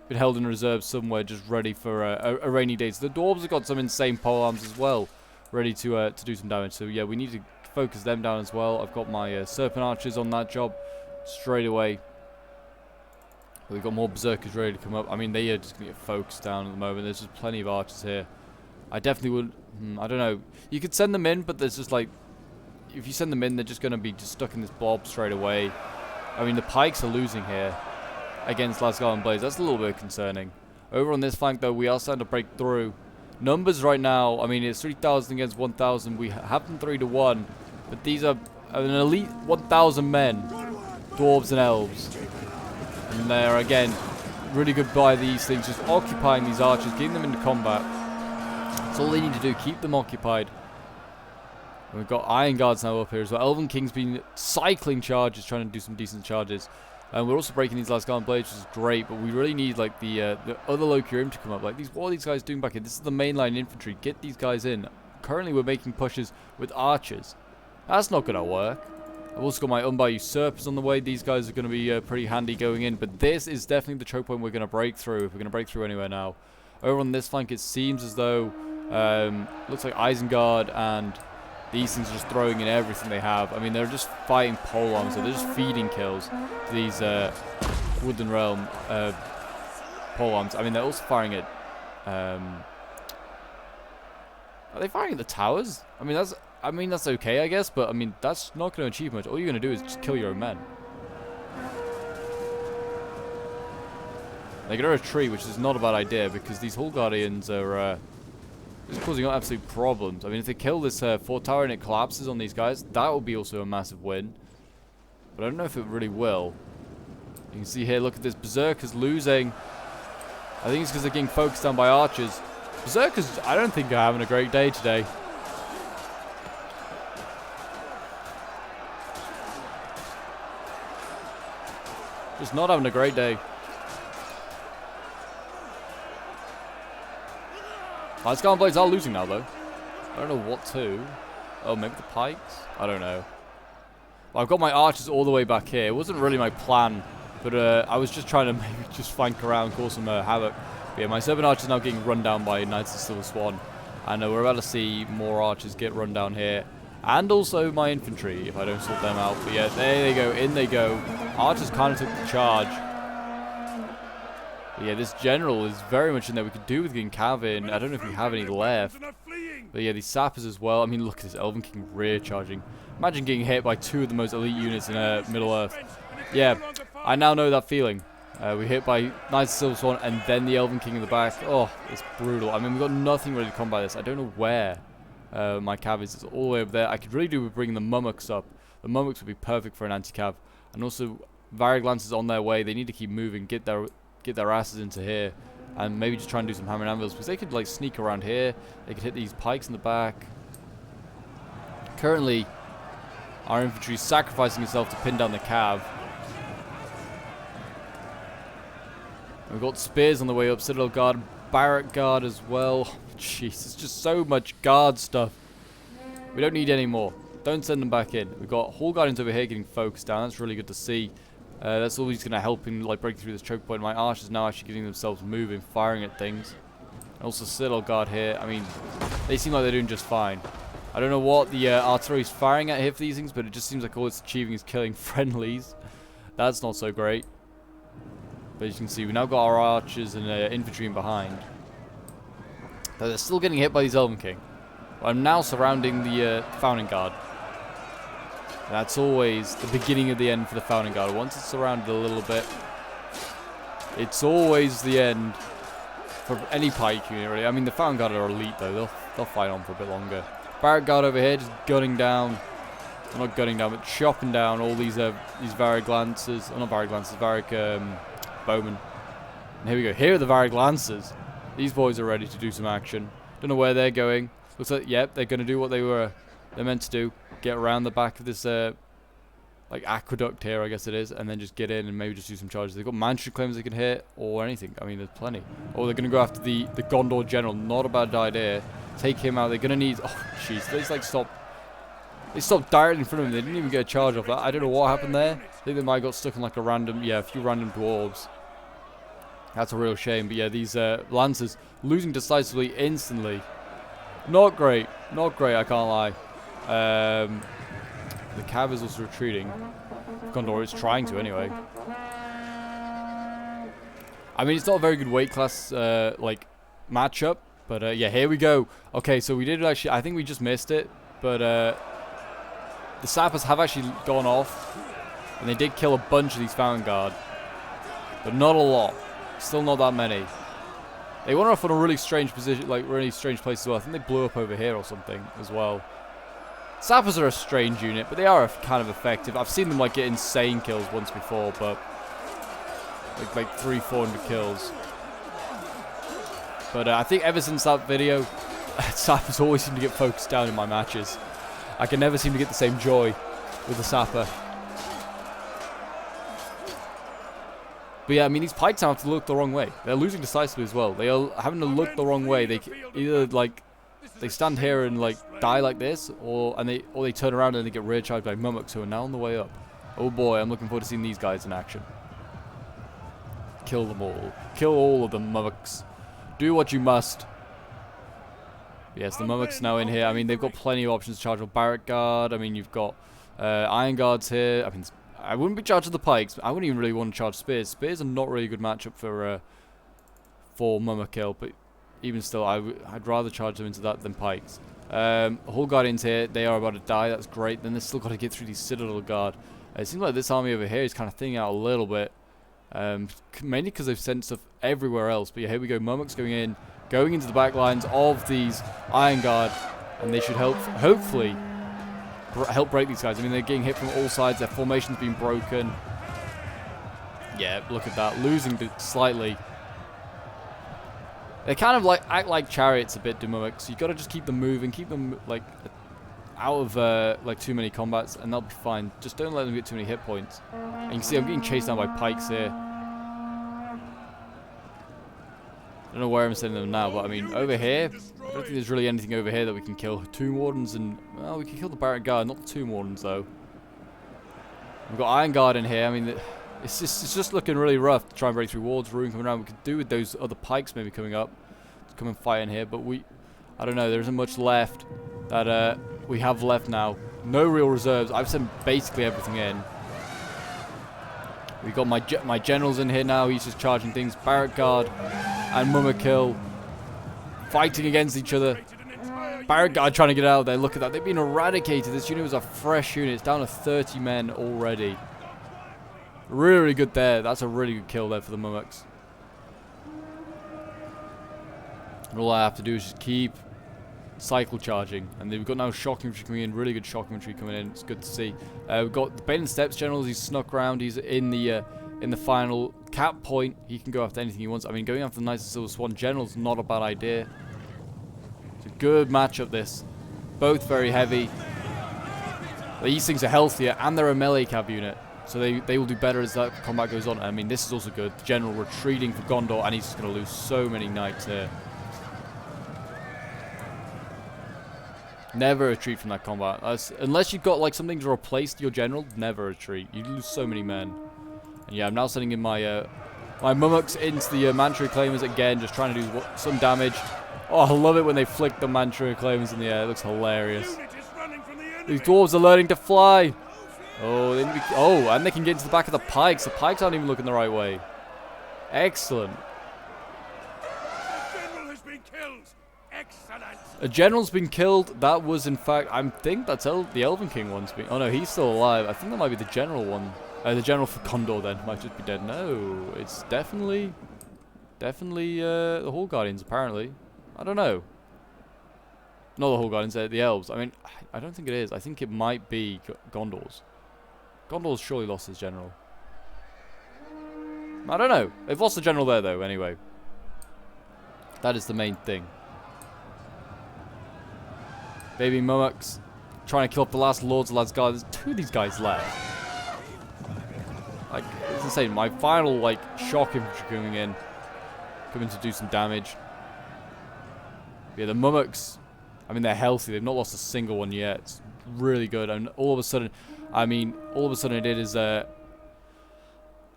been held in reserve somewhere, just ready for a rainy day. So the dwarves have got some insane pole arms as well, ready to do some damage. So yeah, we need to focus them down as well. I've got my serpent archers on that job straight away. We've got more berserkers ready to come up. I mean, they are just going to get focused down at the moment. There's just plenty of archers here. I definitely would. I don't know. You could send them in, but there's just like, if you send them in, they're just going to be just stuck in this blob straight away. I mean, the pikes are losing here against Lasgar and Blaze. That's a little bit concerning. Over on this flank, though, we are starting to break through. Numbers right now, I mean, it's 3,000 against 1,000. We have them 3 to 1, but these are an elite 1,000 men, dwarves and elves. And they're, again, really good by these things, just occupying these archers, getting them into combat. That's all they need to do, keep them occupied. And we've got Iron Guards now up here as well. Elven King's been cycling charges, trying to do some decent charges. And we're also breaking these last Lasgar Blades, which is great, but we really need like the other low Curim to come up. Like, what are these guys doing back here? This is the mainline infantry. Get these guys in. Currently, we're making pushes with archers. That's not going to work. I've also got my Umbar Usurpers on the way. These guys are going to be pretty handy going in, but this is definitely the choke point we're going to break through, if we're going to break through anywhere now. Over on this flank, it seems as though looks like Isengard and these things are just throwing in everything they have. I mean, they're just fighting pole arms, so they're just feeding kills to these Woodland Realm pole arms. I mean, they're also firing at... are they firing at the towers? I mean, that's okay, I guess, but I mean, that's not going to achieve much. All you're going to do is just kill your own men. They're going to retreat, which is not a bad idea, because these Hall Guardians are... just causing absolute problems. I mean, if they kill this fort tower and it collapses on these guys, that would be also a massive win. But I don't know if it really will. You can see here, look at this. Berserkers losing. I think it's because they're getting focused on by archers. Berserkers, I don't think are having a great day today. Just not having a great day. Lasgar Blades are losing now, though. I don't know what to. Oh, maybe the pikes? I don't know. Well, I've got my archers all the way back here. It wasn't really my plan, but I was just trying to maybe just flank around, cause some havoc. But yeah, my Serpent Archers now getting run down by Knights of the Silver Swan. And we're about to see more archers get run down here. And also my infantry, if I don't sort them out. But yeah, there they go. In they go. Archers kind of took the charge. But yeah, this general is very much in there. We could do with getting Cav in. I don't know if we have any left. But yeah, these sappers as well. I mean, look at this Elven King rear charging. Imagine getting hit by 2 of the most elite units in Middle-earth. Yeah, I now know that feeling. We hit by Knights of Silver Swan and then the Elven King in the back. Oh, it's brutal. I mean, we've got nothing ready to combat this. I don't know where my Cav is. It's all the way over there. I could really do with bringing the Mummoks up. The Mummoks would be perfect for an anti-Cav. And also, Varric Lancers on their way. They need to keep moving, get their asses into here, and maybe just try and do some hammer and anvils, because they could like sneak around here. They could hit these pikes in the back. Currently, our infantry is sacrificing itself to pin down the Cav. We've got spears on the way up, Citadel Guard, Barrack Guard as well. Jeez, it's just so much guard stuff. We don't need any more. Don't send them back in. We've got Hall Guardians over here getting focused down. That's really good to see. That's always going to help him like break through this choke point. My archers now actually getting themselves moving, firing at things. And also Citadel Guard here. I mean, they seem like they're doing just fine. I don't know what the artillery's firing at here for these things, but it just seems like all it's achieving is killing friendlies. That's not so great. But as you can see, we now got our archers and infantry in behind. But they're still getting hit by these Elven King. But I'm now surrounding the Founding Guard. That's always the beginning of the end for the Founding Guard. Once it's surrounded a little bit, it's always the end for any pike unit, really. I mean, the Founding Guard are elite, though. They'll fight on for a bit longer. Barrack Guard over here just gunning down. Well, not gunning down, but chopping down all these Varric Lancers. Oh, not Varric Lancers, Varric Bowmen. And here we go. Here are the Varric Lancers. These boys are ready to do some action. Don't know where they're going. Looks like, yep, they're going to do what they're meant to do. Get around the back of this, like, aqueduct here, I guess it is, and then just get in and maybe just do some charges. They've got mansion claims they can hit, or anything. I mean, there's plenty. Oh, they're going to go after the Gondor General. Not a bad idea. Take him out. They're going to need... Oh, jeez. They just, like, They stopped directly in front of him. They didn't even get a charge off that. I don't know what happened there. I think they might have got stuck on, like, a few random dwarves. That's a real shame. But, yeah, these Lancers losing decisively instantly. Not great. Not great, I can't lie. The Cav is also retreating. Gondor is trying to, anyway. I mean, it's not a very good weight class, like, matchup. But, yeah, here we go. Okay, so we did actually... I think we just missed it. But, the Sappers have actually gone off. And they did kill a bunch of these Founding Guard. But not a lot. Still not that many. They went off on a really strange position, like, really strange place as well. I think they blew up over here or something as well. Sappers are a strange unit, but they are kind of effective. I've seen them, like, get insane kills once before, but... Like 300-400 kills. But I think ever since that video, Sappers always seem to get focused down in my matches. I can never seem to get the same joy with the Sapper. But yeah, I mean, these pikes have to look the wrong way. They're losing decisively as well. They are having to look the wrong way. They either, like, they stand here and, like, die like this, or they turn around and they get rear charged by Mummoks, who are now on the way up. Oh boy, I'm looking forward to seeing these guys in action. Kill them all. Kill all of them, Mummoks. Do what you must. Yes, the Mummoks now in here. I mean, they've got plenty of options to charge with Barrack Guard. I mean, you've got Iron Guards here. I mean, I wouldn't be charging the pikes. I wouldn't even really want to charge spears. Spears are not really a good matchup for Mummock kill, but even still, I'd rather charge them into that than pikes. Hull Guardians here. They are about to die. That's great. Then they've still got to get through the Citadel Guard. It seems like this army over here is kind of thinning out a little bit. Mainly because they've sent stuff everywhere else. But yeah, here we go. Mummoks going into the back lines of these Iron Guard, and they should hopefully help break these guys. I mean, they're getting hit from all sides. Their formation's been broken. Yeah, look at that, losing slightly. They kind of act like chariots a bit, do Mummoks. You got to just keep them moving, keep them like out of like too many combats, and they'll be fine. Just don't let them get too many hit points. And you can see I'm getting chased down by pikes here. I don't know where I'm sending them now, but I mean, over here, I don't think there's really anything over here that we can kill. 2 Wardens and, well, we can kill the Barrack Guard, not the 2 Wardens though. We've got Iron Guard in here. I mean, it's just looking really rough to try and break through walls, ruin coming around. We could do with those other pikes maybe coming up to come and fight in here, but I don't know, there isn't much left that we have left now. No real reserves. I've sent basically everything in. We've got my generals in here now. He's just charging things. Barrack Guard and Mummokill fighting against each other. Barrack Guard trying to get out of there. Look at that. They've been eradicated. This unit was a fresh unit. It's down to 30 men already. Really, really good there. That's a really good kill there for the Mummoks. And all I have to do is just keep cycle charging. And then we've got now shock infantry coming in. Really good shock infantry coming in. It's good to see. We've got the Bane Steps generals. He's snuck around. He's in the final cap point. He can go after anything he wants. I mean, going after the Knights of Silver Swan generals, not a bad idea. It's a good matchup, this. Both very heavy. These things are healthier, and they're a melee cav unit. So they will do better as that combat goes on. I mean, this is also good. The general retreating for Gondor, and he's just going to lose so many knights here. Never retreat from that combat. Unless you've got like something to replace your general, never retreat. You lose so many men. And yeah, I'm now sending in my my mummoks into the Mantra Reclaimers again, just trying to do some damage. Oh, I love it when they flick the Mantra Reclaimers in the air. It looks hilarious. Unit is running from the enemy. These dwarves are learning to fly. Oh, and they can get into the back of the pikes. The pikes aren't even looking the right way. Excellent. The general has been killed. Excellent. A general's been killed. That was, in fact, I think that's the Elven King one's been. Oh no, he's still alive. I think that might be the general one. The general for Gondor then might just be dead. No, it's definitely the Hall Guardians apparently. I don't know. Not the Hall Guardians, the elves. I mean, I don't think it is. I think it might be Gondor's. Gondor's surely lost his general. I don't know. They've lost the general there though. Anyway, that is the main thing. Baby Mummoks trying to kill off the last Lords of Lasgard. There's 2 of these guys left. Like, it's insane. My final, like, shock infantry coming to do some damage. Yeah, the Mummoks, I mean, they're healthy. They've not lost a single one yet. It's really good. And all of a sudden it is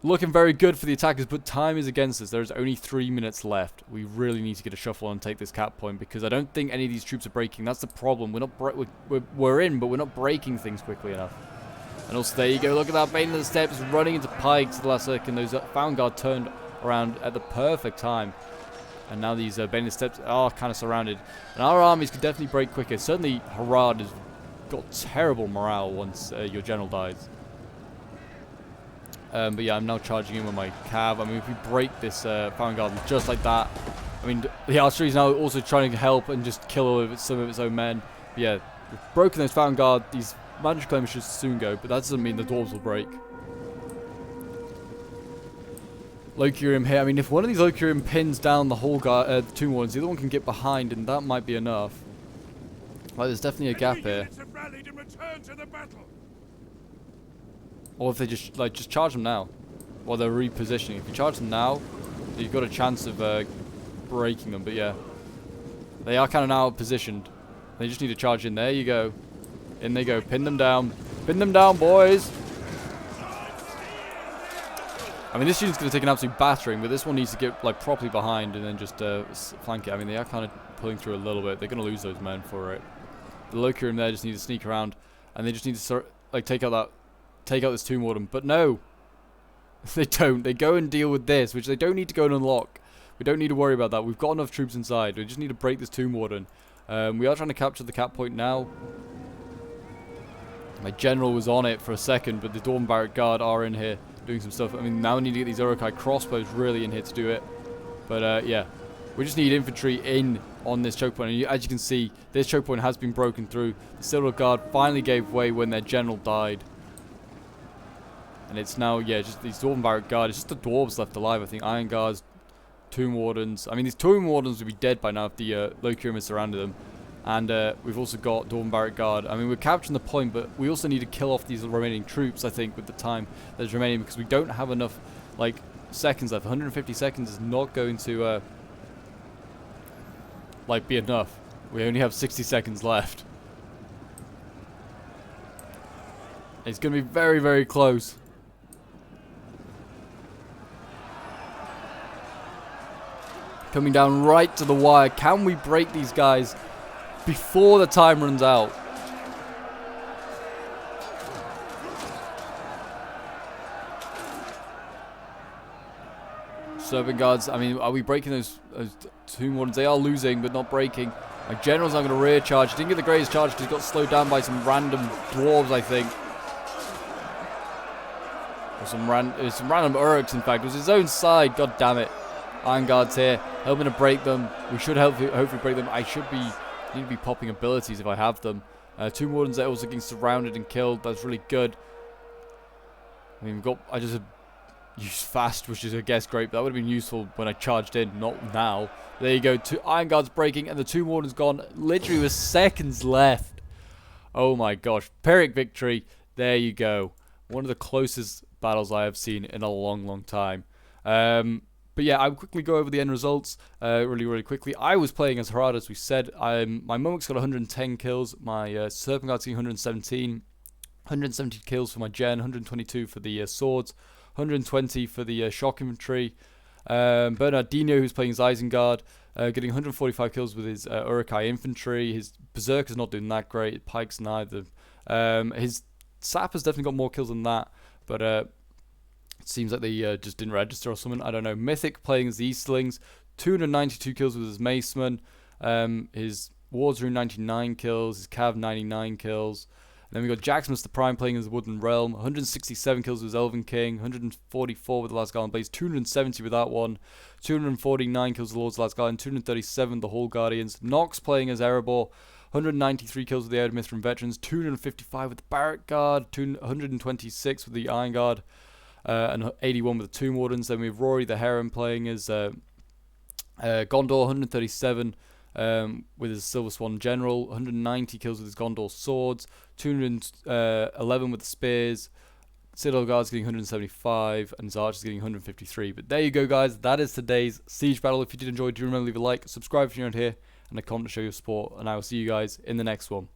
looking very good for the attackers, but time is against us. There's only 3 minutes left. We really need to get a shuffle and take this cap point, because I don't think any of these troops are breaking. That's the problem. We're in, but we're not breaking things quickly enough. And also, there you go. Look at that. Bane of the Steppes running into pikes at the last second. Those Vanguard turned around at the perfect time. And now these Bane of the Steppes are kind of surrounded. And our armies could definitely break quicker. Certainly, Harad has got terrible morale once your general dies. But yeah, I'm now charging in with my cav. I mean, if we break this Vanguard just like that, I mean, the archery is now also trying to help and just kill some of its own men. But yeah, we've broken those Vanguard. These Mantra Reclaimers should soon go, but that doesn't mean the dwarves will break. Locurium here. I mean, if one of these Locurium pins down the whole the 2 ones, the other one can get behind, and that might be enough. Like, there's definitely a gap here. Units have rallied and returned to the battle. Or if they just charge them now, while they're repositioning. If you charge them now, you've got a chance of breaking them. But yeah, they are kind of now positioned. They just need to charge in. There you go. In they go. Pin them down. Pin them down, boys. I mean, this unit's going to take an absolute battering, but this one needs to get like properly behind and then just flank it. I mean, they are kind of pulling through a little bit. They're going to lose those men for it. The Locurium there just need to sneak around, and they just need to take out this Tomb Warden. But no, they don't. They go and deal with this, which they don't need to go and unlock. We don't need to worry about that. We've got enough troops inside. We just need to break this Tomb Warden. We are trying to capture the cap point now. My general was on it for a second, but the Dorm Barrack Guard are in here doing some stuff. I mean, now we need to get these Urukai crossbows really in here to do it. But yeah, we just need infantry in on this choke point. And as you can see, this choke point has been broken through. The Citadel Guard finally gave way when their general died. And it's now, yeah, just these Dorm Barrack Guard. It's just the dwarves left alive, I think. Iron Guards, Tomb Wardens. I mean, these Tomb Wardens would be dead by now if the Locurium had surrounded them. And we've also got Dorm Barrack Guard. I mean, we're capturing the point, but we also need to kill off these remaining troops, I think, with the time that's remaining, because we don't have enough, like, seconds left. 150 seconds is not going to, like, be enough. We only have 60 seconds left. It's going to be very, very close. Coming down right to the wire. Can we break these guys before the time runs out? Servant Guards, I mean, are we breaking those Tomb Wardens? They are losing, but not breaking. My general's not going to rear charge. He didn't get the greatest charge because he got slowed down by some random dwarves, I think. Or some random Uruks, in fact. It was his own side, god damn it. Iron Guards here, helping to break them. We should hopefully break them. I need to be popping abilities if I have them. Tomb Wardens are also getting surrounded and killed. That's really good. I mean, I just used fast, which is, I guess, great, but that would have been useful when I charged in, not now. There you go. 2 Iron Guards breaking, and the Tomb Warden's gone. Literally with seconds left. Oh my gosh. Pyrrhic victory. There you go. One of the closest battles I have seen in a long, long time. But yeah, I'll quickly go over the end results really quickly. I was playing as Harad, as we said. My Mummoks got 110 kills. My Serpent Guard's getting 117. 170 kills for my Gen, 122 for the swords. 120 for the shock infantry. Bernardino, who's playing his Isengard, getting 145 kills with his Uruk-hai infantry. His Berserker's not doing that great. Pikes neither. His Sapper's definitely got more kills than that, but it seems like they just didn't register or something. I don't know. Mythic playing as the Easterlings, 292 kills with his Maceman. His Wards Rune 99 kills. His Cav 99 kills. And then we got Jaxmus the Prime playing as the Wooden Realm, 167 kills with his Elven King, 144 with the Last Garland Blaze, 270 with that one, 249 kills with the Lords of Last Garland, 237 the Hall Guardians. Nox playing as Erebor, 193 kills with the Ered Mithrin Veterans, 255 with the Barrack Guard, 126 with the Iron Guard, and 81 with the Tomb Wardens. Then we have Rory the Heron playing as Gondor, 137 with his Silver Swan General, 190 kills with his Gondor Swords, 211 with the Spears. Citadel Guard's getting 175, and his Archer's getting 153. But there you go, guys. That is today's Siege Battle. If you did enjoy, do remember to leave a like, subscribe if you're not here, and a comment to show your support. And I will see you guys in the next one.